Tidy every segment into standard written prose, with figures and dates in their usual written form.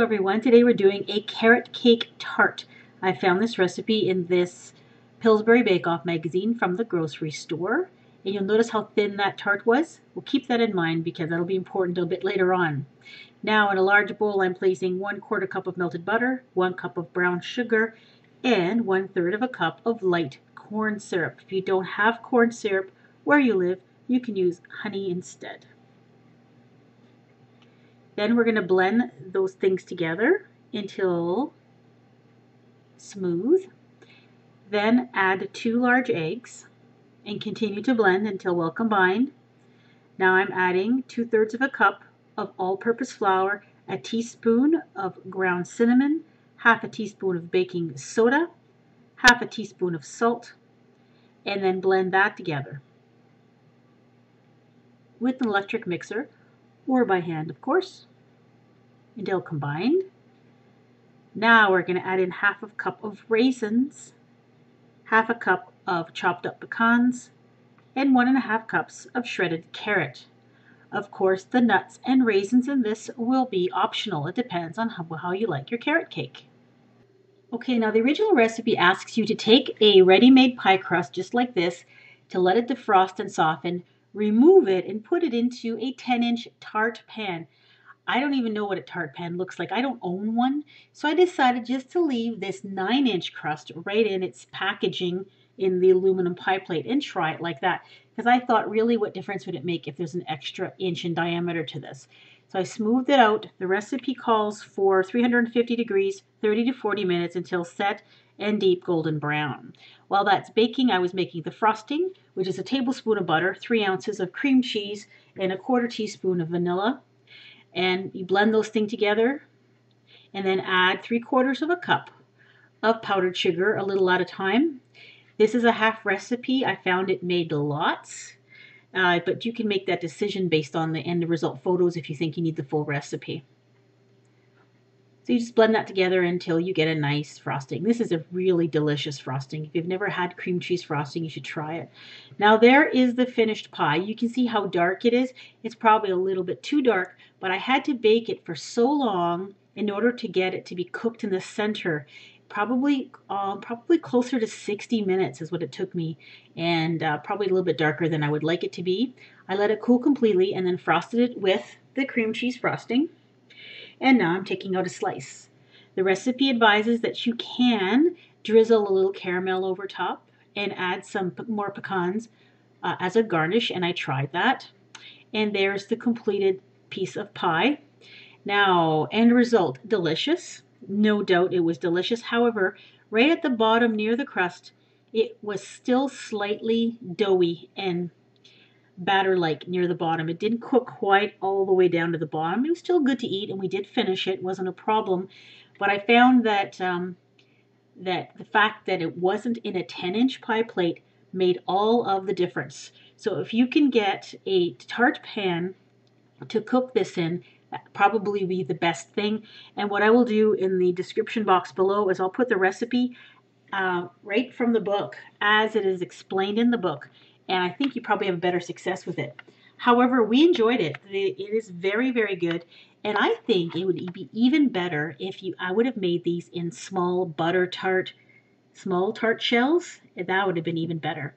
everyone, today we're doing a carrot cake tart. I found this recipe in this Pillsbury Bake Off magazine from the grocery store. And you'll notice how thin that tart was. We'll keep that in mind because that'll be important a bit later on. Now in a large bowl I'm placing 1/4 cup of melted butter, 1 cup of brown sugar, and 1/3 of a cup of light corn syrup. If you don't have corn syrup where you live, you can use honey instead. Then we're going to blend those things together until smooth. Then add 2 large eggs and continue to blend until well combined. Now I'm adding 2/3 of a cup of all-purpose flour, a teaspoon of ground cinnamon, half a teaspoon of baking soda, half a teaspoon of salt, and then blend that together with an electric mixer or by hand, of course, until combined. Now we're going to add in half a cup of raisins, half a cup of chopped up pecans, and 1½ cups of shredded carrot. Of course, the nuts and raisins in this will be optional. It depends on how you like your carrot cake. Okay, now the original recipe asks you to take a ready-made pie crust just like this, to let it defrost and soften, remove it, and put it into a 10-inch tart pan. I don't even know what a tart pan looks like. I don't own one. So I decided just to leave this 9-inch crust right in its packaging in the aluminum pie plate and try it like that. Because I thought, really, what difference would it make if there's an extra inch in diameter to this? So I smoothed it out. The recipe calls for 350 degrees, 30 to 40 minutes until set and deep golden brown. While that's baking, I was making the frosting, which is a tablespoon of butter, 3 ounces of cream cheese, and a 1/4 teaspoon of vanilla. And you blend those things together and then add 3/4 of a cup of powdered sugar, a little at a time. This is a half recipe. I found it made lots, but you can make that decision based on the end result photos if you think you need the full recipe. So you just blend that together until you get a nice frosting. This is a really delicious frosting. If you've never had cream cheese frosting, you should try it. Now there is the finished pie. You can see how dark it is. It's probably a little bit too dark, but I had to bake it for so long in order to get it to be cooked in the center. Probably closer to 60 minutes is what it took me, and probably a little bit darker than I would like it to be. I let it cool completely and then frosted it with the cream cheese frosting. And now I'm taking out a slice. The recipe advises that you can drizzle a little caramel over top and add some more pecans as a garnish, and I tried that. And there's the completed piece of pie. Now, end result, delicious. No doubt it was delicious. However, right at the bottom near the crust, it was still slightly doughy and batter-like near the bottom. It didn't cook quite all the way down to the bottom. It was still good to eat, and we did finish it. It wasn't a problem. But I found that that the fact that it wasn't in a 10-inch pie plate made all of the difference. So if you can get a tart pan to cook this in, that probably be the best thing. And what I will do in the description box below is I'll put the recipe right from the book as it is explained in the book. And I think you probably have better success with it. However, we enjoyed it. It is very, very good. And I think it would be even better if I would have made these in small tart shells. That would have been even better.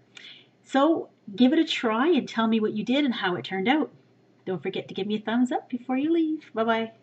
So give it a try and tell me what you did and how it turned out. Don't forget to give me a thumbs up before you leave. Bye-bye.